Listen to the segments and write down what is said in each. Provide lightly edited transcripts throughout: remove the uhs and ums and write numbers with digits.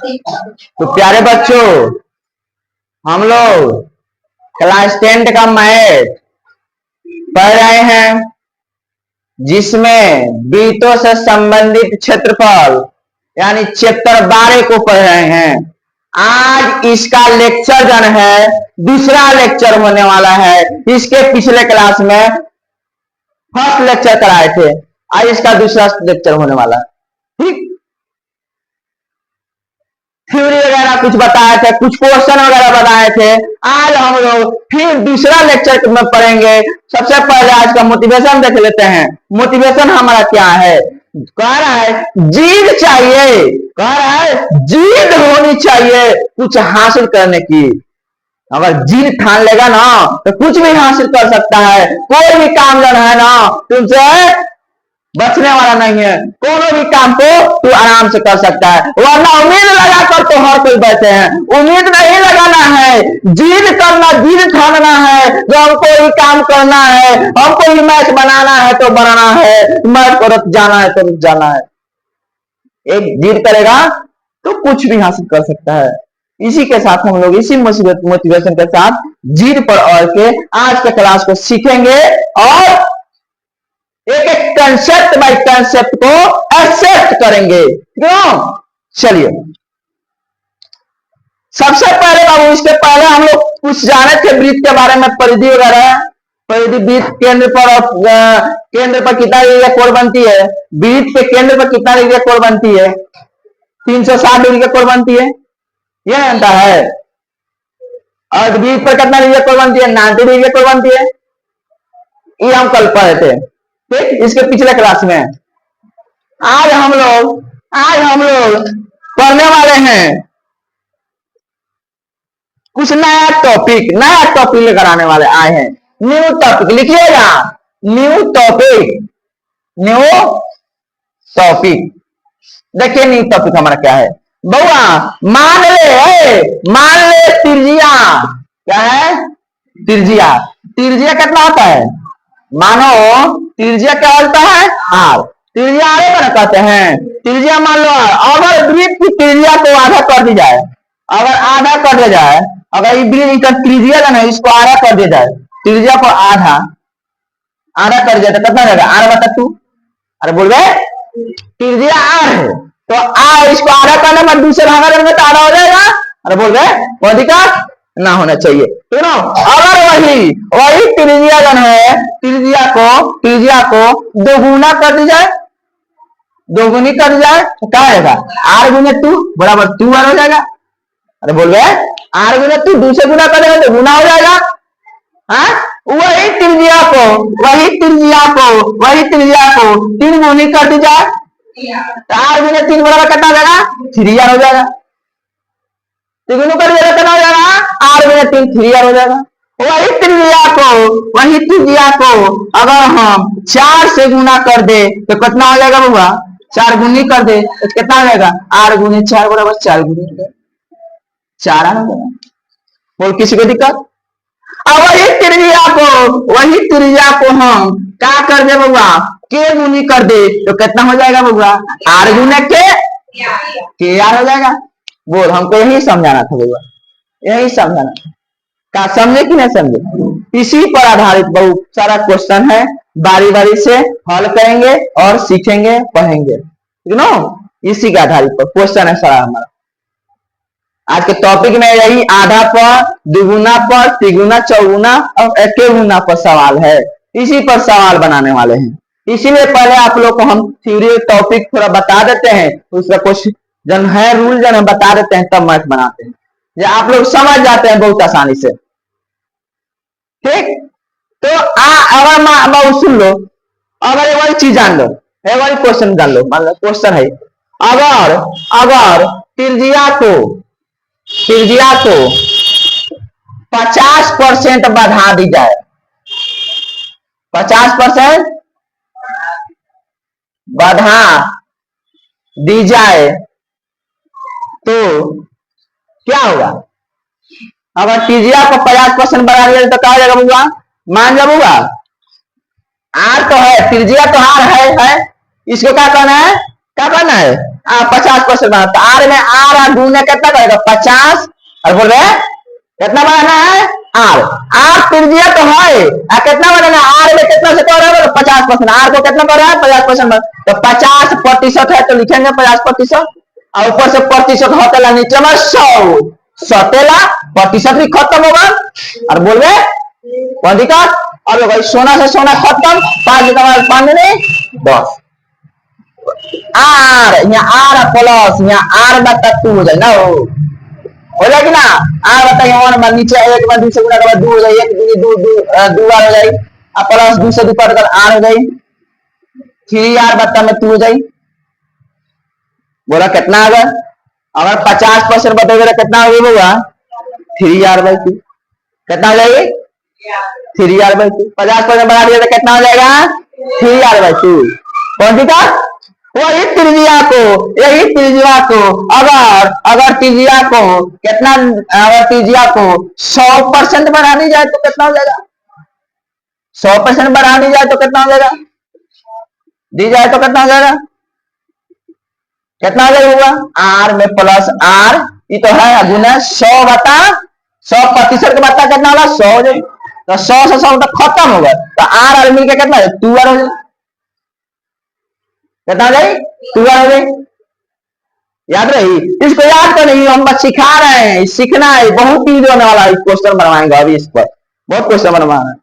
तो प्यारे बच्चों, हम लोग क्लास 10 का मैथ पढ़ रहे हैं, जिसमें वृत्तों से संबंधित क्षेत्रफल यानी चैप्टर 12 को पढ़ रहे हैं। आज इसका लेक्चर जन है, दूसरा लेक्चर होने वाला है। इसके पिछले क्लास में फर्स्ट लेक्चर कराए थे, आज इसका दूसरा लेक्चर होने वाला है। ठीक, थ्योरी वगैरह कुछ बताए थे, कुछ क्वेश्चन वगैरह बताए थे। आज हम लोग फिर दूसरा लेक्चर में पढ़ेंगे। सबसे पहले आज का मोटिवेशन देख लेते हैं। मोटिवेशन हमारा क्या है? कह रहा है जीद चाहिए, कह रहा है जीद होनी चाहिए कुछ हासिल करने की। अगर जीद ठान लेगा ना तो कुछ भी हासिल कर सकता है। कोई भी काम जो है ना तुमसे बचने वाला नहीं है। कोनो भी काम को तू आराम से कर सकता है, वरना उम्मीद लगाकर तो हर कोई बैठे हैं। उम्मीद नहीं लगाना है, जीद करना, जीद ठानना है। जो हमको ये काम करना है, हमको ये मैच बनाना है तो बनाना है, मैच को रुक जाना है तो रुक जाना है। एक जीद करेगा तो कुछ भी हासिल कर सकता है। इसी के साथ हम लोग इसी मोटिवेशन के साथ जीद पर और के आज के क्लास को सीखेंगे और एक एक कंसेप्ट बाय कंसेप्ट को एक्सेप्ट करेंगे। क्यों? चलिए, सबसे पहले बाबू, इसके पहले हम लोग कुछ जाने थे वृत्त के बारे में, परिधि वगैरह। परिधि वृत्त केंद्र पर कितना एरिया कोण बनती है? वृत्त के केंद्र पर कितना एरिया कोण बनती है? 360 डिग्री का कोण बनती है, यह जानता है। और वृत्त पर कितना एरिया कोण बनती है? 90 डिग्री का कोण बनती है। ये हम कल पढ़े थे, ठीक, इसके पिछले क्लास में। आज हम लोग पढ़ने वाले हैं कुछ नया टॉपिक लेकर आने वाले आए हैं। न्यू टॉपिक लिखिएगा, न्यू टॉपिक। देखिए न्यू टॉपिक हमारा क्या है बउआ। मान ले त्रिज्या क्या है? त्रिज्या कितना होता है? मानो त्रिज्या क्या होता है? आर। त्रिज्या आरे पर कहते हैं। त्रिज्या मान लो, अगर वृत्त की त्रिज्या को आधा कर दी जाए, अगर आधा कर दिया जाए, अगर वृत्त का त्रिज्या जो है इसको आधा कर दिया जाए, त्रिज्या को आधा कर दिया तो कितना रहेगा? आर बटा 2। अरे बोल रहे त्रिज्या आर है तो आर इसको आधा करने में दूसरे भागा देंगे तो आधा हो जाएगा। अरे बोल रहे कोई दिक्कत ना होना चाहिए, ठीक ना। अगर वही त्रिज्या जन है, त्रिज्या को दोगुना कर दी जाए, दोगुनी कर दी जाए तो क्या आएगा? आर गुने 2 बराबर 2 आर हो जाएगा। अरे बोल रहे आर गुने 2 2 से गुना करेगा तो गुना हो जाएगा। वही त्रिज्या को 3 गुनी कर दी जाए तो आर गुने 3 बराबर कितना हो जाएगा? 3 आर हो जाएगा। तिगुना कर दिया कितना हो जाएगा? आर गुने 3 3 आर हो जाएगा। वही त्रिज्या को अगर हम 4 से गुना कर दे तो कितना हो जाएगा बउआ? 4 गुनी कर दे तो कितना हो जाएगा? आर गुने 4 बराबर 4 गुनी 4 आर हो जाएगा। और किसी को दिक्कत? अब वही त्रिज्या को हम क्या कर दे बउआ? के गुनी कर दे तो कितना हो जाएगा बउआ? आर गुने के आर हो जाएगा। बोल, हमको यही समझाना था बउआ, यही समझाना था। क्या समझे कि नहीं समझे? इसी पर आधारित बहुत सारा क्वेश्चन है, बारी बारी से हल करेंगे और सीखेंगे, पढ़ेंगे, ठीक ना। इसी के आधारित पर क्वेश्चन है सारा हमारा। आज के टॉपिक में यही आधा पर, दुगुना पर, तिगुना, चौगुना और एकेगुना पर सवाल है। इसी पर सवाल बनाने वाले हैं। इसीलिए पहले आप लोग को हम थ्योरी टॉपिक थोड़ा बता देते हैं, उसका कुछ जन है रूल जन हम बता देते हैं, तब मैथ बनाते हैं, जो आप लोग समझ जाते हैं बहुत आसानी से। ठीक, तो अगर सुन लो, अगर एक बार चीज जान लो, एक बार क्वेश्चन जान लो। मान लो क्वेश्चन है, अगर त्रिज्या को 50% बढ़ा दी जाए, 50% बढ़ा दी जाए तो क्या होगा? अगर त्रिज्या को 50% बढ़ा दिया तो क्या हो जाएगा बउआ? मान जा बउआ, आर तो है, त्रिज्या तो आर है, इसको क्या करना है? क्या करना है? 50% बनाना। तो आर में आर गुना कितना करेगा? 50। और बोल रहे कितना बनाना है? आर। आर त्रिज्या तो है, कितना बनाना है? आर में कितना से कर रहा है? 50%। आर को कितना कर रहा है? 50%। तो 50% है तो लिखेंगे 50%। और ऊपर से प्रतिशत होतेला, नीचे में 100 सतेला, प्रतिशत भी खत्म होगा। और बोल रहे कौन दिक्कत? अब भाई सोना से सोना खत्म, 5 में 10। आर यहाँ आर प्लस यहाँ आर बटा 2 हो जाए ना, हो जाएगी ना। आर बता वन बार नीचे 1 बार 2 से गुना के बाद 2 हो जाए, 1 दूनी 2 2 बार हो जाए। अब प्लस 2 से 2 काट कर आर हो जाए, 3r बटा में 2 हो जाए। बोला कितना आ गया? अगर 50% बताइएगा कितना हो गया? 3r/2। कितना हो जाएगी? 3r/2। 50% बढ़ा दिया तो कितना हो जाएगा? 3r/2। कौन सी था? वही त्रिज्या को, यही त्रिज्या को अगर अगर त्रिज्या को कितना, अगर त्रिज्या को 100% बढ़ा दी जाए तो कितना हो जाएगा? 100% बढ़ा दी जाए तो कितना हो जाएगा? दी जाए तो कितना हो जाएगा? कितना हो जाएगा? आर में प्लस आर, ये तो है गुना 100 बता 100% का बता कितना होगा? 100 हो जाएगा। तो 100 से 100 तक खत्म होगा, तो आर मिलकर कितना है? 2r हो जाएगा। कितना हो जाए? 2r हो जाए। याद रही? इसको याद तो नहीं, हम बस सिखा रहे हैं, सीखना है। बहुत ईजी होने वाला है, क्वेश्चन बनवाएंगे अभी इस पर, बहुत क्वेश्चन बनवाना है।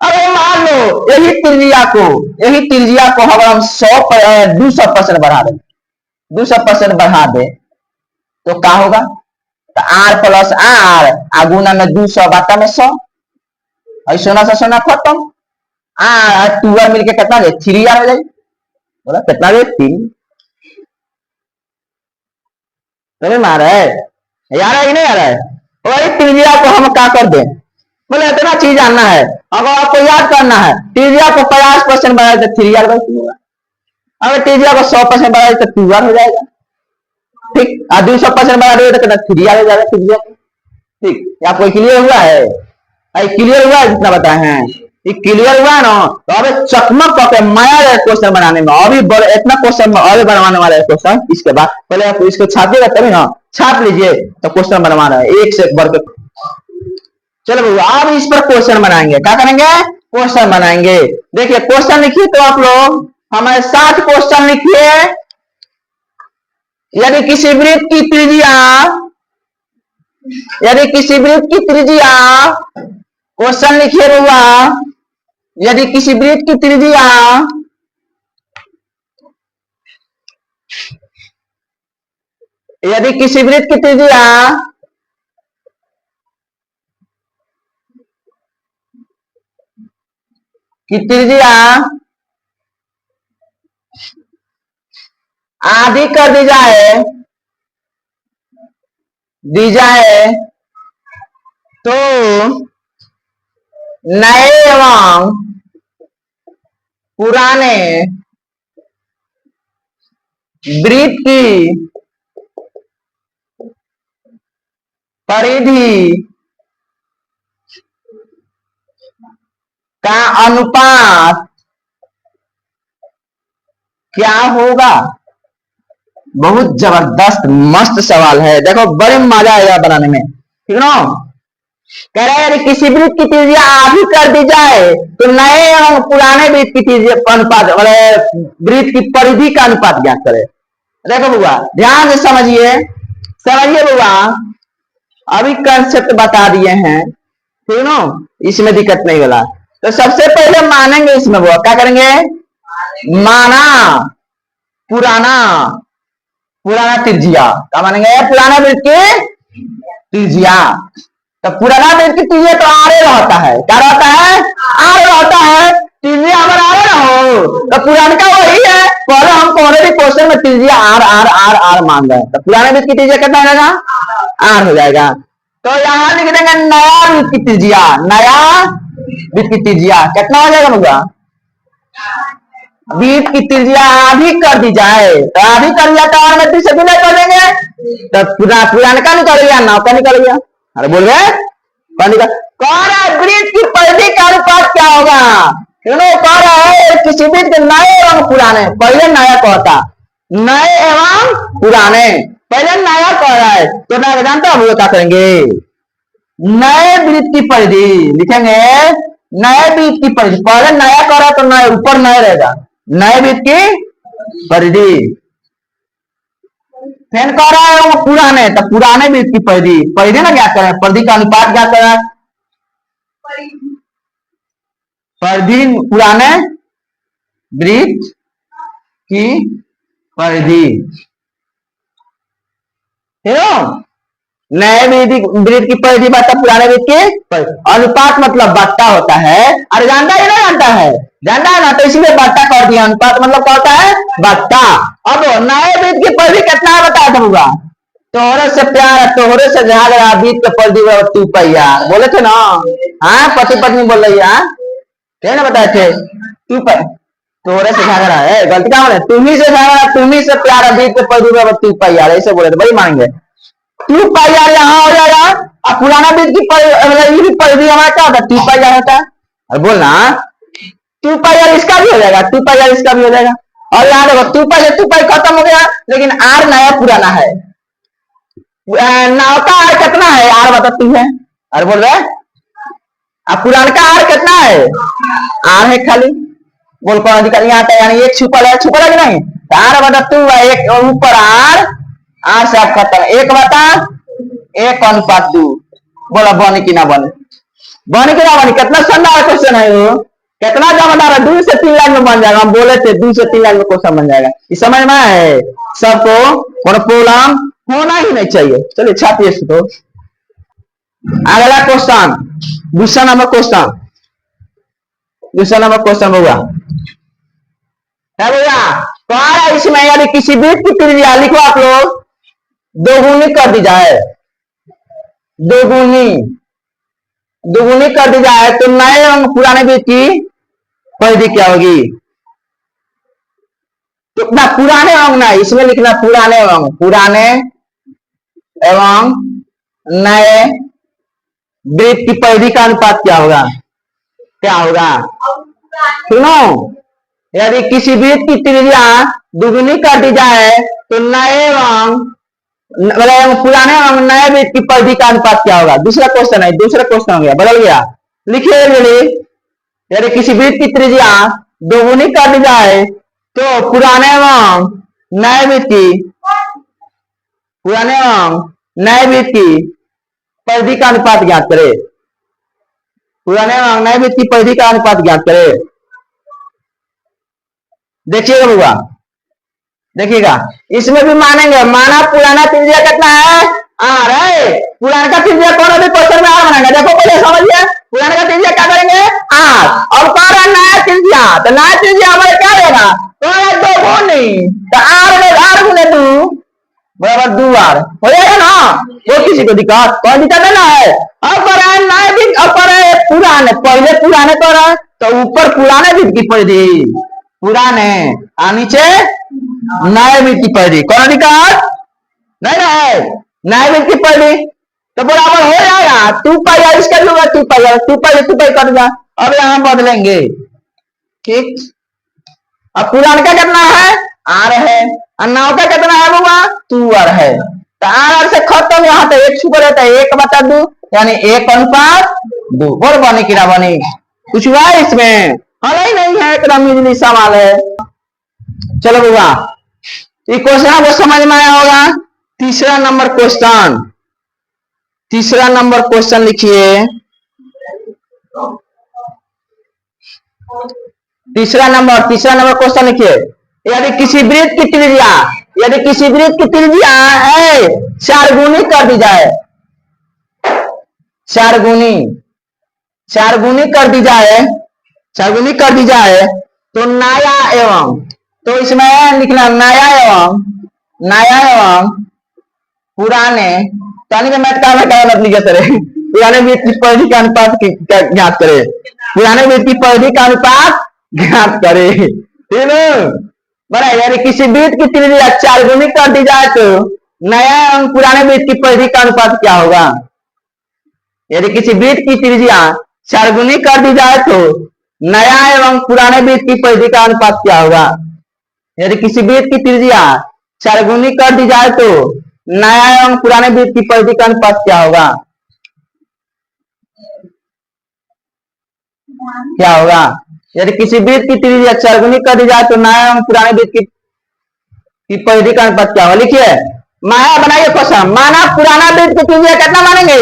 अरे मान लो यही त्रिज्या को अगर हम 200% बढ़ा दें, 200% बढ़ा दे तो क्या होगा? तो आर प्लस आर आगुना में 200 बाटा में 100, सोना से सोना खत्म। आर 2r मिलके कितना दे? 3r हो जाए। बोला कितना दे? 3। समझ में आ रहा है? यार है कि नहीं आ रहा है? वही त्रिज्या को हम क्या कर दें? बोले इतना चीज जानना है, अगर आपको याद करना है। त्रिज्या को 50% बढ़ाए तो 3r/2 होगा। अगर त्रिज्या को 100% बढ़ाए तो 2r हो जाएगा। ठीक, और 200% बढ़ा देगा तो कितना? 3r हो जाएगा त्रिज्या। ठीक, आपको क्लियर हुआ है? क्लियर हुआ है जितना बताए हैं? ये क्लियर हुआ है ना? तो अभी चकमक करके माया क्वेश्चन बनाने में, अभी इतना क्वेश्चन अभी बनवाने वाला है क्वेश्चन। इसके बाद पहले आप इसको छापिएगा तभी ना, छाप लीजिए तो क्वेश्चन बनवाना है एक से एक बढ़ के। चलो भैया अब इस पर क्वेश्चन बनाएंगे। क्या करेंगे? क्वेश्चन बनाएंगे। देखिए क्वेश्चन लिखिए तो आप लोग हमारे साथ क्वेश्चन लिखिए। यदि किसी वृत्त की त्रिज्या, यदि किसी वृत्त की त्रिज्या, क्वेश्चन लिखिए रुआ, यदि किसी वृत्त की त्रिज्या यदि किसी वृत्त की त्रिज्या आधी कर दी जाए तो नए एवं पुराने वृत्त की परिधि का अनुपात क्या होगा? बहुत जबरदस्त मस्त सवाल है। देखो बड़े मजा आएगा बनाने में, ठीक ना? कह रहे हैं किसी वृत्त की त्रिज्या आधी कर दी जाए तो नए एवं पुराने वृत्त की त्रिज्या अनुपात, वृत्त की परिधि का अनुपात ज्ञात करें। देखो बुआ ध्यान से समझिए, समझिए बुआ, अभी कंसेप्ट बता दिए हैं, ठीक ना? इसमें दिक्कत नहीं होला। तो सबसे पहले मानेंगे इसमें बुआ, क्या करेंगे? माना पुराना पुराना त्रिज्या, क्या मानेंगे? पुराना वृत्त की त्रिज्या। तो पुराना वृत्त की त्रिज्या तो आरे रहता है, क्या रहता है? आरे रहता है। त्रिज्या अगर आरे रहो तो पुराना का वही है। पहले हम पहले भी क्वेश्चन में त्रिज्या आर आर आर आर मान रहे हैं, तो पुराने वृत्त की त्रिज्या कितना हो जाएगा? आर हो जाएगा। तो यहां लिख देंगे नया वृत्त की त्रिज्या, नया वृत्त की त्रिज्या कितना हो जाएगा होगा? वृत्त की त्रिज्या आधी कर दी जाए तो आधी कर दिया तो और में से गुना कर देंगे तो पुराना का निकल गया, नौ का निकल गया। अरे बोल रहे कौन निकल? कौन है? वृत्त की परिधि का अनुपात क्या होगा? क्यों कह रहा है किसी भी के नए एवं पुराने, पहले नया कहता, नए एवं पुराने, पहले नया कह रहा है तो ना जानता हम लोग क्या करेंगे, नए वृत्त की परिधि लिखेंगे, नए वृत्त की परिधि, पहले नया कह रहा है तो नए ऊपर नए रहेगा, नए वृत्त की परिधि, फिर कह रहा है वो पुराने, तो पुराने वृत्त की परिधि, परिधि ना क्या करें, परिधि का अनुपात क्या करें, परिधि पुराने वृत्त की परिधि, नए वृत्त की परिधि बटा पुराने वृत्त की अनुपात, मतलब बट्टा होता है, अरे जानता है ना, जानता है, जानता है ना, तो इसलिए बट्टा कर दिया, अनुपात मतलब क्या होता है, बट्टा। अब नए वृत्त की परिधि कितना है बताया था होगा, तोहरे से प्यार, तोहरे से झगड़ा, वृत्त की परिधि तू पैया, बोले थे ना, हाँ पति पत्नी बोल रही है, क्या ना बताए थे, तू पर तोहरे से झगड़ा है, गलती क्या बोले, तुम्ही से झगड़ा, तुम्ही से प्यार, वृत्त की परिधि तू पैया, ऐसे बोले थे, भाई मानेंगे, टू पाई आर यहाँ हो जाएगा, अब पुराना बीज की परिधि हमारा क्या होता है, टू पाई आर होता है, और बोलना टू पाई आर इसका भी हो जाएगा, टू पाई आर इसका भी हो जाएगा, और यहाँ देखो टू पाई खत्म हो गया, लेकिन आर नया पुराना है, नाव का आर कितना है, आर बताती है, और बोल रहे अब पुराना का आर कितना है, आर है खाली, बोल कौन अधिकार यहाँ आता है, यानी एक छुपल है कि नहीं, आर बता टू है, एक ऊपर आर, आर से आप खत्म, एक बता एक अनुपात दो, बोला बने कि ना बने, बने कि ना बने, कितना शानदार क्वेश्चन है वो, कितना जमादार है, 2 से 3 लाइन में बन जाएगा, हम बोले थे 2 से 3 लाइन में क्वेश्चन बन जाएगा, इस समझ में है सबको, और प्रॉब्लम होना ही नहीं चाहिए, चलिए छापिए तो अगला क्वेश्चन, दूसरा नंबर क्वेश्चन होगा भैया, तो इसमें यदि किसी वृत्त की त्रिज्या लिखो आप लोग, दोगुनी कर दी जाए, दोगुनी कर दी जाए तो नए एवं पुराने वृत्त की परिधि क्या होगी, तो ना पुराने एवं ना, इसमें लिखना पुराने एवं नए वृत्त की परिधि का अनुपात क्या होगा, सुनो, यदि किसी वृत्त की त्रिज्या दुगुनी कर दी जाए तो नए एवं मतलब पुराने एवं नए वृत्त की परिधि का अनुपात क्या होगा, दूसरा क्वेश्चन है, दूसरा क्वेश्चन हो गया, बदल गया, लिखिए यदि किसी वृत्त की त्रिज्या दोगुनी कर दी जाए तो पुराने एवं नए वृत्त की परिधि का अनुपात ज्ञात करे, पुराने एवं नए वृत्त की परिधि का अनुपात ज्ञात करे, देखिएगा बुआ, देखिएगा इसमें भी मानेंगे, माना पुराना त्रिज्या कितना है, आर है, पुराना का त्रिज्या कौन अभी क्वेश्चन में आर बनेगा, देखो पहले समझिए, पुराने का त्रिज्या क्या करेंगे, आर, और कह रहा है नया त्रिज्या, तो नया त्रिज्या हमारे क्या देगा, दो गुनी, तो आर गुने 2 बराबर 2 आर हो जाएगा ना, वो किसी को दिक्कत, कोई दिक्कत नहीं ना है, अब कर रहा है नए वृत्त, अब कर रहा है पुराने, पहले पुराने कर रहा है तो ऊपर पुराने वृत्त की परिधि, पुराने और नीचे नए वृत्त की परिधि, कौन अधिकार नहीं है, नए वृत्त की परिधि तो बराबर हो जाएगा, 2 पाई आर इसका भी होगा, 2 पाई कट गया, अब यहां बदलेंगे, ठीक, अब पुराने का कितना है, आर है, और नौ का कितना है बुआ, 2 आर है, तो आर से खत्म, यहाँ पे एक छुपा रहता है, 1 बटा 2 यानी 1 अनुपात 2, बोल बनी कि ना बनी, कुछ हुआ इसमें, हल नहीं है, एकदम इजली सवाल है, चलो बुआ ये क्वेश्चन आपको समझ में आया होगा, तीसरा नंबर क्वेश्चन लिखिए, तीसरा नंबर क्वेश्चन लिखिए, यदि किसी वृत्त की त्रिज्या है 4 गुनी कर दी जाए, 4 गुनी कर दी जाए तो नया एवं, तो इसमें लिखना नया एवं पुराने, तानी में मैथ का मतलब लिखे सर, पुराने वृत्त की परिधि का अनुपात ज्ञात करे, पुराने वृत्त की परिधि का अनुपात ज्ञात करे, ठीक है, बड़ा, यानी किसी वृत्त की त्रिज्या 4 गुनी कर दी जाए तो नया एवं पुराने वृत्त की परिधि का अनुपात क्या होगा, यदि किसी वृत्त की त्रिज्या 4 गुनी कर दी जाए तो नया एवं पुराने वृत्त की परिधि का अनुपात क्या होगा? यदि किसी वृत्त की त्रिज्या 4 गुनी कर दी जाए तो नया एवं पुराने वृत्त की परिधि का अनुपात क्या होगा? क्या होगा? यदि किसी वृत्त की त्रिज्या 4 गुनी कर दी जाए तो नया एवं पुराने वृत्त की परिधि का अनुपात क्या होगा? लिखिए, माया बनाइए क्वेश्चन। माना पुराना वृत्त की त्रिज्या कितना मानेंगे?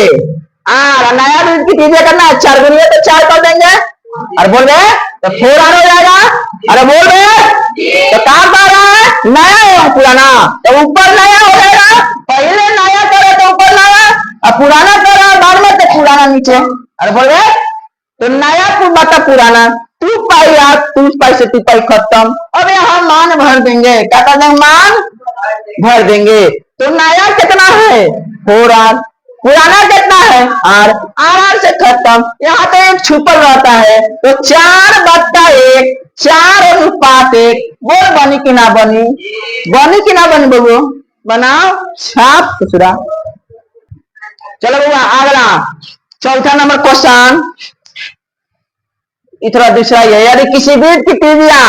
आर। नया वृत्त की त्रिज्या कितना है? 4 गुनी है तो 4 कर देंगे। और बोल रहे तो 4 आर हो जाएगा। अरे बोल रहे तो कहां पर रहा है? नया एवं पुराना, तो ऊपर नया हो जाएगा। पहले नया करे तो ऊपर नया, और पुराना करे बाद में तो पुराना नीचे। अरे बोल रहे तो नया बता पुराना, 2 पाई यार, 2 पाई से 2 पाई खत्म। अब यहाँ मान भर देंगे। क्या कर देंगे? मान भर देंगे। तो नया कितना है? 4 आर। पुराना कितना है? आर। आर से खत्म। यहाँ तो एक छुपल रहता है, तो 4/1, 4:1। बोल बनी कि ना बनी? बनी कि ना बनी बबू? बनाओ, छाप खुचरा। चलो बबुआ अगला चौथा नंबर क्वेश्चन इतना दूसरा है। यदि किसी वृत्त की त्रिज्या,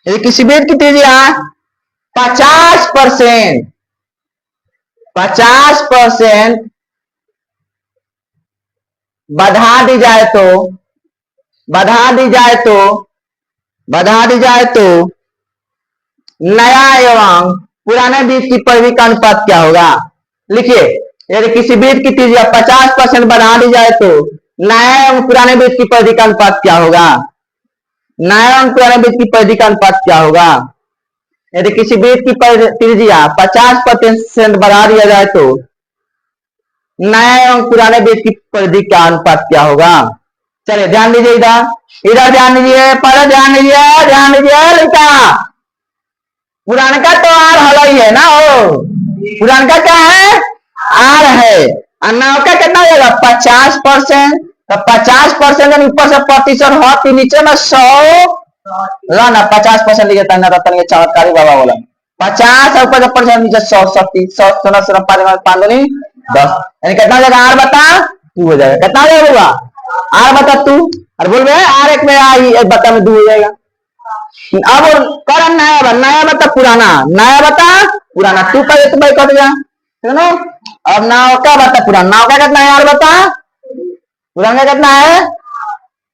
यदि किसी वृत्त की त्रिज्या 50% 50% बढ़ा दी जाए तो, बढ़ा दी जाए तो, बढ़ा दी जाए तो नया एवं पुराने वृत्त की परिधि का अनुपात क्या होगा? लिखिए, यदि किसी वृत्त की त्रिज्या 50% बढ़ा दी जाए तो नया एवं पुराने वृत्त की परिधि का अनुपात क्या होगा? नया एवं पुराने वृत्त की परिधि का अनुपात क्या होगा? यदि किसी वृत्त की त्रिज्या 50% बढ़ा दिया जाए तो नया एवं पुराने वृत्त की परिधि का अनुपात क्या होगा? चलिए ध्यान दीजिए, इधर इधर ध्यान दीजिए, पहले ध्यान दीजिए, ध्यान दीजिए लड़का। पुराना का तो आर हल ही है ना, हो पुराना का क्या है? आर है। और नव का कितना होगा? 50%। तो 50% ऊपर से प्रतिशत हो, नीचे में 100 ला ना 50% लिखे था ना, रतन के चमत्कारी बाबा बोला 50 ऊपर से परसेंट नीचे 100 शक्ति 100 सोना सोना 5 नहीं 10, यानी कितना हो जाएगा? आर बता तू हो जाएगा। कितना हो जाएगा? आर बता तू। और बोल रहे आर एक में आ, एक बता में 2 हो जाएगा। अब कर नया, नया बता पुराना, नया बता पुराना, तू पहले तो भाई कट जा, सुनो। अब नाव का बता पुराना, नाव का कितना है? आर बता पुराना कितना है?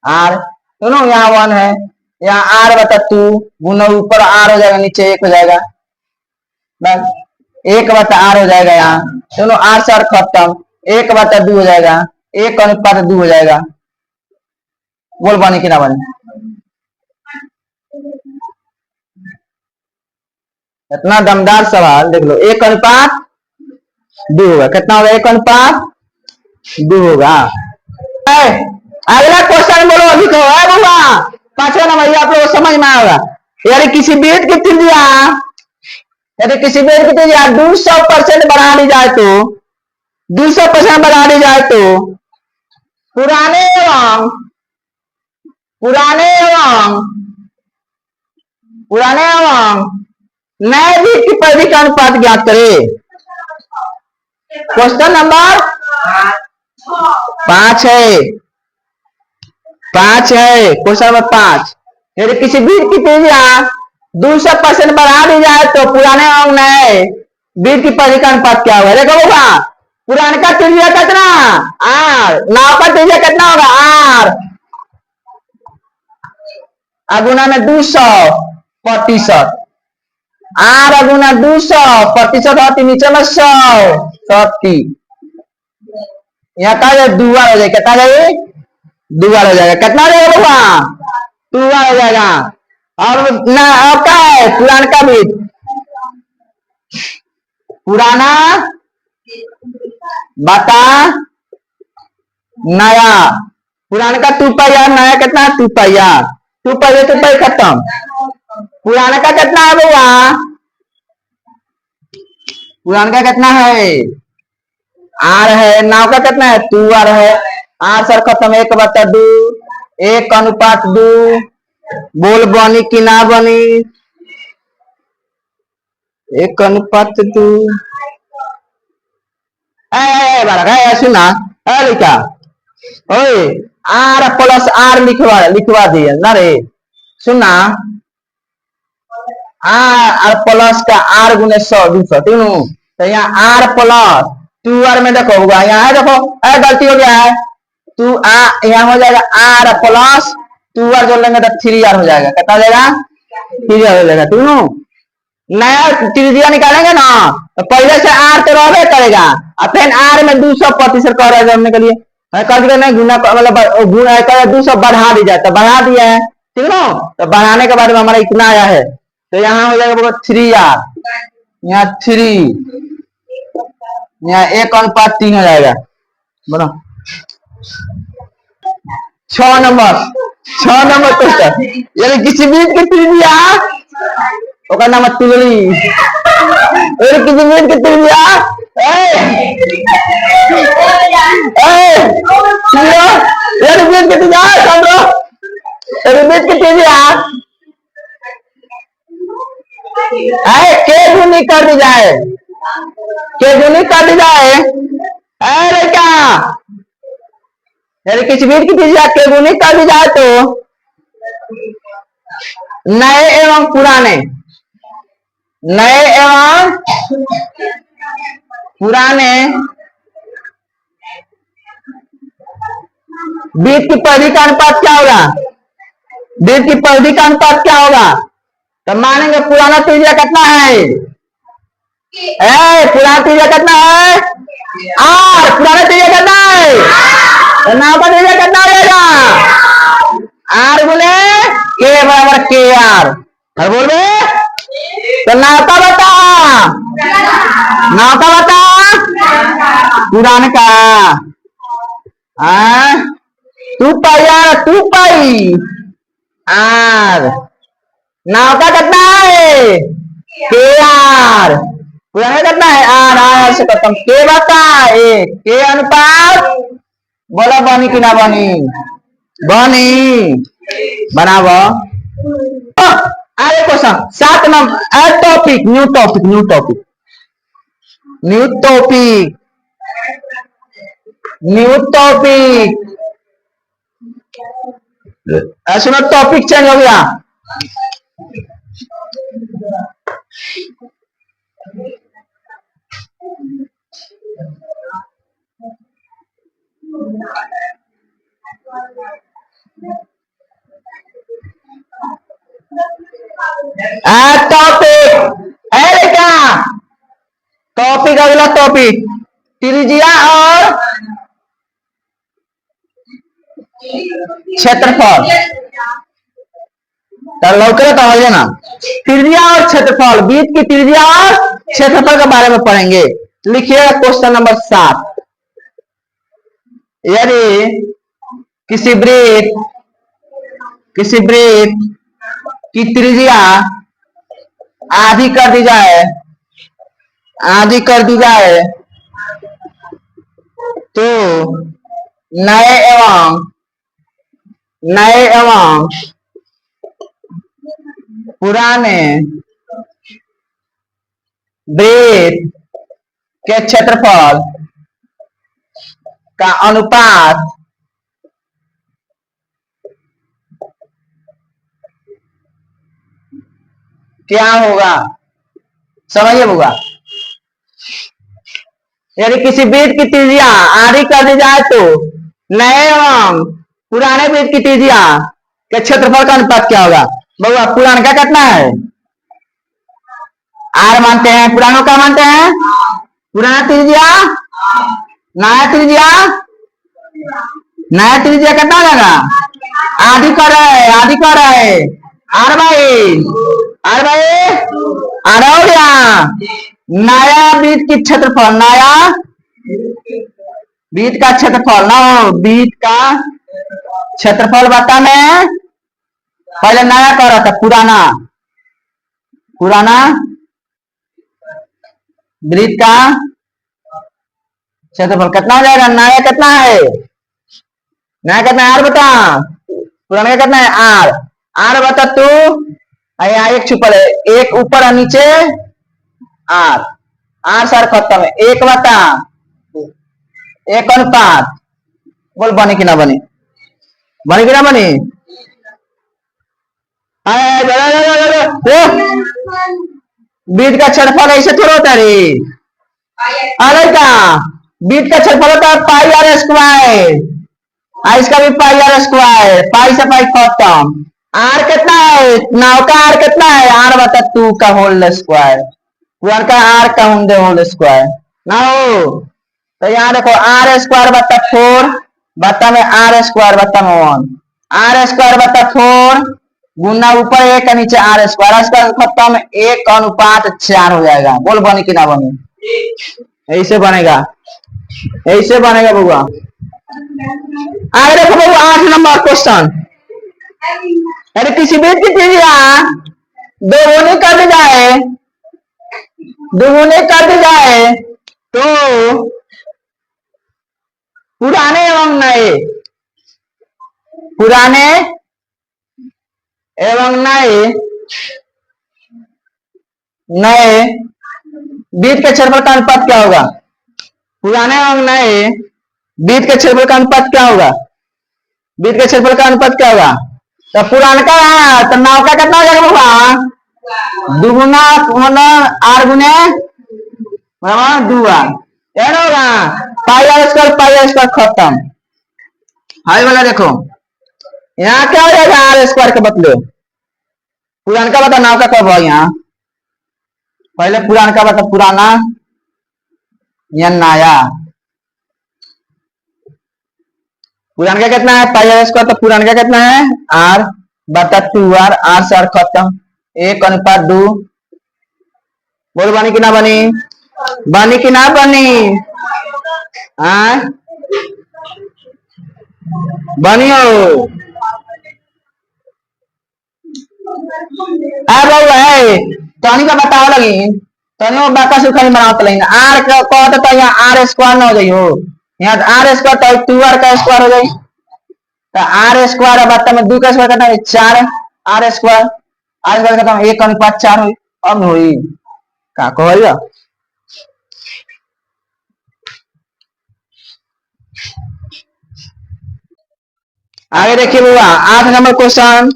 आर। सुनो यहाँ 1 है, यहाँ आर बता तू, गुना ऊपर आर हो जाएगा, नीचे 1 हो जाएगा, बस 1 बता आर हो जाएगा। यहाँ सुनो आर से आर खत्म, 1 बता 2 हो जाएगा, 1 अनुपात 2 हो जाएगा। बोल बनी कि ना बनी? इतना दमदार सवाल देख लो। 1 अनुपात 2 होगा। कितना होगा? 1 अनुपात 2 होगा। अगला क्वेश्चन बोलो अभी तो है बुआ, 5वां नंबर आप लोग समझ में आएगा। यदि किसी वृत्त की त्रिज्या, यदि किसी वृत्त की त्रिज्या 200% बढ़ा दी जाए तो, 200% बढ़ा दी जाए तो पुराने एवं पुराने एवं पुराने एवं नए वृत्त की परिधि का अनुपात ज्ञात करें। क्वेश्चन नंबर 5 है, 5 है क्वेश्चन नंबर 5। यदि किसी वृत्त की त्रिज्या 200% बढ़ा दी जाए तो पुराने और नए वृत्त की परिधि का अनुपात क्या होगा? देखो होगा पुराने का त्रिज्या कितना? आर। नाव का त्रिज्या कितना होगा? आर। अगुना में 200%, आर अगुना 200% होती, नीचे में 100 यहाँ का 2 बार हो जाएगा। कितना जाए? 2 बार हो जाएगा। कितना हो जाएगा बाबा? 2 बार हो जाएगा। और ना क्या है? पुराना का भी पुराना बता नया, पुराना का 2 पाई, नया कितना? 2 पाई, 2 पाई 2 पाई खत्म। पुराना का कितना है बाबा? पुराना का कितना है? आर है। नाव का कितना है? 2 आर है। आर सर खत्म, 1 बता 2, 1 अनुपात 2। बोल बनी कि ना बनी? 1 अनुपात 2। सुना लिखा ओए आर प्लस आर लिखवा दिए ना रे, सुनना आर प्लस का आर गुने 100 200 तीनों, तो यहाँ आर प्लस टू आर में देखो होगा, यहाँ है देखो गलती हो गया है, टू आर यहाँ हो जाएगा आर प्लस टू आर जोड़ लेंगे तो 3 आर हो जाएगा, कितना हो जाएगा 3 आर हो जाएगा तीनों। नया त्रिज्या निकालेंगे ना तो पहले से आर तो रहबे करेगा और फिर आर में 200% कर रहा है जोड़ने के लिए, कर दिया नहीं गुना मतलब गुना 200 बढ़ा दी जाए तो बढ़ा दिया है, ठीक है ना। तो बढ़ाने के बाद में हमारा इतना आया है, तो यहाँ हो जाएगा 3 आर, यहाँ 3, यहाँ 1:3 हो जाएगा बोलो। 6 नंबर क्वेश्चन, यानी किसी बीच की त्रिज्या ओका नाम तुलनी, और किसी बीच की त्रिज्या यार बीच की त्रिज्या समझो, बीच की त्रिज्या के गुनी कर दी जाए, के गुनी कर दी जाए, अरे क्या यानी किसी बीच की त्रिज्या के गुनी कर दी जाए तो नए एवं पुराने, नए एवं पुराने बीच की परिधि का अनुपात क्या होगा, बीच की परिधि का अनुपात क्या होगा, तो मानेंगे पुराना त्रिज्या कितना है, पुराना त्रिज्या कितना है आर, पुराना त्रिज्या कितना है, तो नाव का त्रिज्या कितना हो जाएगा आर गुने के बराबर के आर, बोल रहे तो नाव का बता, नाव का बता पुराने का 2 पाई आर, 2 पाई आर, नाव का कितना है के आर, पुराने कितना है आर, आर से खत्म के बता के अनुपात, बोला बनी कि ना बनी, बनी बनावो। अरे question 7 number topic, new topic, new topic, new topic, new topic, सुनो टॉपिक चेंज हो गया, टॉपिक है क्या, टॉपिक अगला टॉपिक त्रिज्या और क्षेत्रफल, लौकर तो हो ना, त्रिज्या और क्षेत्रफल, बीच की त्रिज्या और क्षेत्रफल के बारे में पढ़ेंगे। लिखिएगा क्वेश्चन नंबर 7, यदि किसी वृत्त की त्रिज्या आधी कर दी जाए, आधी कर दी जाए तो नए एवं पुराने वृत्त के क्षेत्रफल का अनुपात क्या होगा, समझिए होगा। यदि किसी वृत्त की त्रिज्या आधी कर दी जाए तो नए एवं पुराने वृत्त की त्रिज्या के क्षेत्रफल का अनुपात क्या होगा, बउआ पुराना का कितना है आर मानते हैं, पुरानों का मानते हैं, पुराना त्रिज्या, नया त्रिज्या, नया त्रिज्या कितना लगा आधी कर रहे, आधी कर रहे आर भाई, आर भाई आर हो गया, नया वृत्त की क्षेत्रफल, नया वृत्त का क्षेत्रफल ना, वृत्त का क्षेत्रफल बता, मैं पहले नया कर रहा था, पुराना, पुराना वृत्त का क्षेत्रफल कितना हो जाएगा, नया कितना है, नया कितना है आर बता, पुराना कितना है आर, आर बता तू, यहाँ एक छुपल है, एक ऊपर और नीचे आर, आर सर खत्म है, एक बता, एक अनुपात, बोल बने कि ना बने, बनी कि ना बनी? बीट का क्षेत्रफल ऐसे थोड़ा होता रे। अरे का बीट का क्षेत्रफल होता है पाई आर स्क्वायर, इसका भी पाई आर स्क्वायर, पाई से पाई खत्म। आर कितना है नाव का? आर कितना है? आर बता टू का होल स्क्वायर, वन का आर का होल स्क्वायर ना हो। तो यहाँ देखो आर स्क्वायर बता फोर, बता में आर स्क्वायर बता में वन, आर स्क्वायर बता फोर गुना ऊपर एक नीचे आर स्क्वायर, स्क्वायर खत्म, एक अनुपात चार हो जाएगा। बोल बनी कि ना बनी? ऐसे बनेगा, ऐसे बनेगा बउआ। आगे देखो बउआ 8 नंबर क्वेश्चन। अरे किसी भी की त्रिज्या दोगुनी कर दी जाए, दोगुनी कर दी जाए तो पुराने एवं नए, पुराने एवं नए, नए बीट के क्षेत्रफल का अनुपात क्या होगा? पुराने एवं नए बीट के क्षेत्रफल का अनुपात क्या होगा? बीट के क्षेत्रफल का अनुपात क्या होगा? तो पुराना का है तो नाव का कितना हो जाएगा बाबा? दुगुना होना आर गुने दुआ होगा, पाई आर स्क्वायर खत्म। हाई वाला देखो यहाँ क्या हो जाएगा? आर स्क्वायर के बदले पुराना का बता, नाव का कब हो? यहाँ पहले पुराना का बता, पुराना या नया। पुराना का कितना है? पाई आर स्क्वायर, तो पुराना का कितना है? आर बता टू आर, आर से आर खत्म, एक अनुपात दो। बोल बनी कि ना बनी? बनी कि ना बनी? बनी हो? है तनी का बताओ लगी, तनी वो बाका सुखा नहीं बनाओ लेंगे। आर का कहते तो यहाँ आर स्क्वायर ना हो जाई हो, यहाँ आर स्क्वायर तो टू आर का स्क्वायर हो जाए, तो आर स्क्वायर बता में दो का स्क्वायर करना है चार, आर स्क्वायर आर स्क्वायर करता एक अनुपात चार हुई। अब हुई का कहियो आगे देखिए बाबा 8 नंबर क्वेश्चन।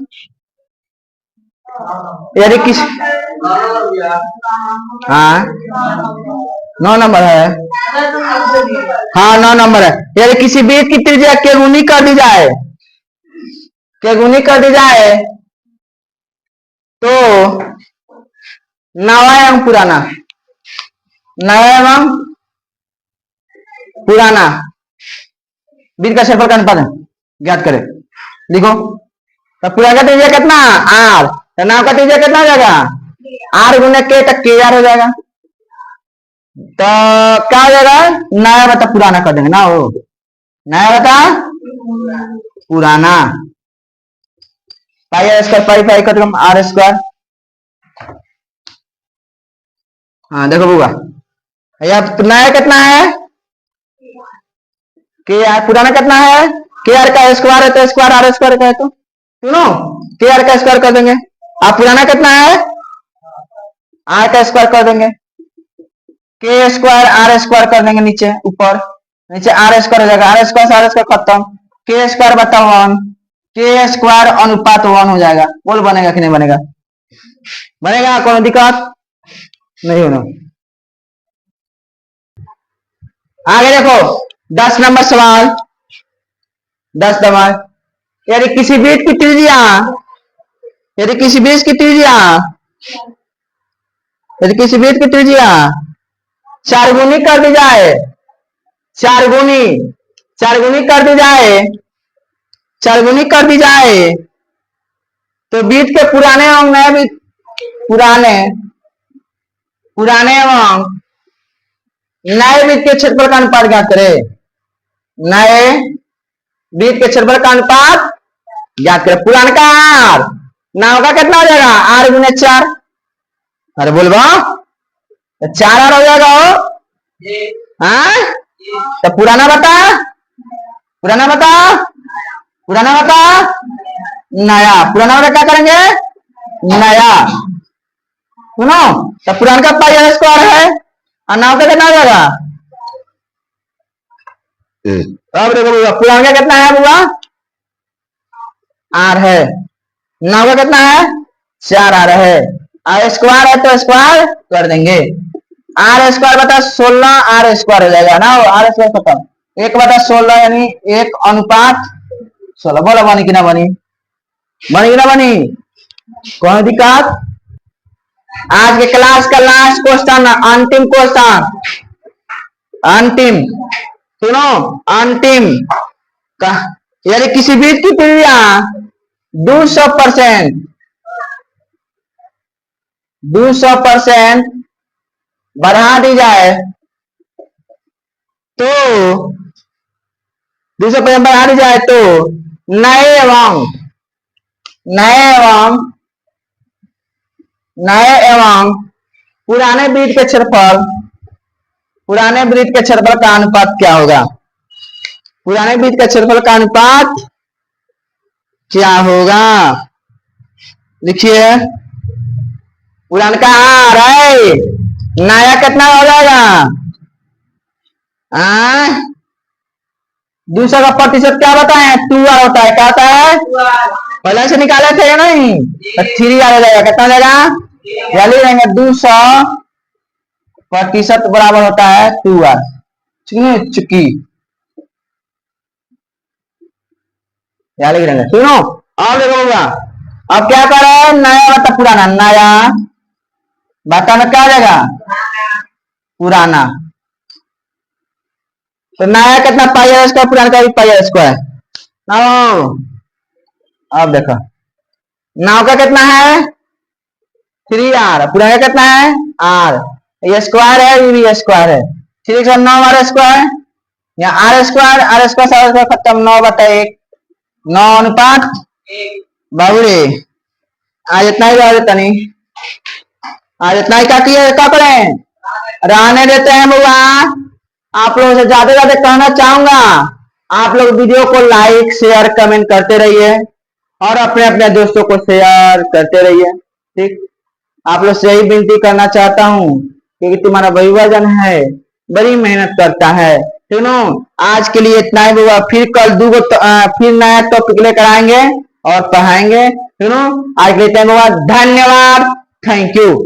यदि किस हाँ 9 नंबर है, हाँ 9 नंबर है। यदि किसी बीट की त्रिज्या के गुनी कर दी जाए, के गुनी कर दी जाए तो नया एवं पुराना, नया एवं पुराना बीट का क्षेत्रफल का अनुपात ज्ञात करें। लिखो तो पुराना का त्रिज्या कितना? आर, तो नाव का त्रिज्या कितना हो जाएगा? आर गुने के, तक के आर हो जाएगा। तो क्या हो जाएगा? नया बता पुराना कर देंगे ना, हो नया बता पुराना, पाई आर स्क्वायर पाई पाई कर देंगे आर स्क्वायर। हाँ देखो बुआ यहाँ नया कितना है? के आर, पुराना कितना है? के आर का स्क्वायर है तो स्क्वायर आर स्क्वायर का है, तो सुनो के आर का स्क्वायर कर देंगे। आप पुराना कितना है? आर का स्क्वायर कर देंगे, के स्क्वायर आर स्क्वायर कर देंगे, नीचे ऊपर नीचे आर स्क्वायर हो जाएगा, आर स्क्वायर से आर स्क्वायर खत्म, के स्क्वायर बताओ वन, के स्क्वायर अनुपात वन हो जाएगा। बोल बनेगा कि नहीं बनेगा? बनेगा, कोई दिक्कत नहीं होना। आगे देखो 10 नंबर सवाल, 10 नंबर। यदि किसी बीट की त्रिज्या, यदि किसी बीट की त्रिज्या, यदि किसी बीट की त्रिज्या 4 गुनी कर दी जाए, 4 गुनी, 4 गुनी कर दी जाए, 4 गुनी कर दी जाए तो बीट के पुराने एवं नए बीट, पुराने पुराने एवं नए बीट के क्षेत्रफल का अनुपात ज्ञात करें। नए बीट के क्षेत्रफल का अनुपात ज्ञात करें। पुराने का आर, नाव का कितना हो जाएगा? आर गुने 4, अरे बोलबा तो 4 आर हो जाएगा हो। हाँ तो पुराना बता, पुराना बता, पुराना बता, नया, पुराना बता क्या करेंगे? नया। सुनो तो पुराना का पाई आर स्क्वायर है और नाव का कितना हो जाएगा? अब देखो बुआ पुराना का कितना है बुआ? आर है। 9 का कितना है 4 आर है। आर स्क्वायर है तो स्क्वायर कर देंगे। आर स्क्वायर बता 16 आर स्क्वायर हो जाएगा ना, आर स्क्वायर खत्म। 1/16 यानी 1:16। बोलो बनी कि ना बनी, बनी कि ना बनी, कौन दिक्कत। आज के क्लास का लास्ट क्वेश्चन, अंतिम क्वेश्चन, अंतिम सुनो, अंतिम का यदि किसी बीज की त्रिज्या 200% 200% बढ़ा दी जाए तो 200% बढ़ा दी जाए तो नए एवं नए एवं नए एवं पुराने वृत्त के क्षेत्रफल, पुराने वृत्त के क्षेत्रफल का अनुपात क्या होगा। पुराने वृत्त के क्षेत्रफल का अनुपात क्या होगा, लिखिए। पुराना आर है, नया कितना हो जाएगा 200 का प्रतिशत क्या बताए 2 आर होता है, क्या होता है पहले से निकाले थे नहीं, तो 3 आर हो जाएगा, कितना हो जाएगा वैल्यू रहेंगे 200% बराबर होता है 2 आर। चुकी याद रहेंगे। सुनो अब देखो होगा, अब क्या कर रहे हैं, नया बता पुराना, नया बता में क्या हो जाएगा पुराना, तो नया कितना पाई आर स्क्वायर, पुराना का भी पाई आर स्क्वायर। अब देखो 9 का कितना है 3 आर, पुराना कितना है आर, ये स्क्वायर है ये भी स्क्वायर है, 3 का 9 आर स्क्वायर, यहाँ आर स्क्वायर खत्म, 9/1, 9 अनुपात बाबूरे, आज इतना ही रह देता नहीं, आज इतना ही क्या करें रहने देते हैं बुआ। आप लोगों से ज्यादा ज्यादा कहना चाहूंगा, आप लोग वीडियो को लाइक शेयर कमेंट करते रहिए और अपने अपने दोस्तों को शेयर करते रहिए, ठीक। आप लोग से यही विनती करना चाहता हूँ क्योंकि तुम्हारा भाईवाजन है बड़ी मेहनत करता है, सुनो आज के लिए इतना ही बुआ, फिर कल फिर नया टॉपिक लेकर आएंगे और पढ़ाएंगे, सुनो आज के लिए बुआ, धन्यवाद, थैंक यू।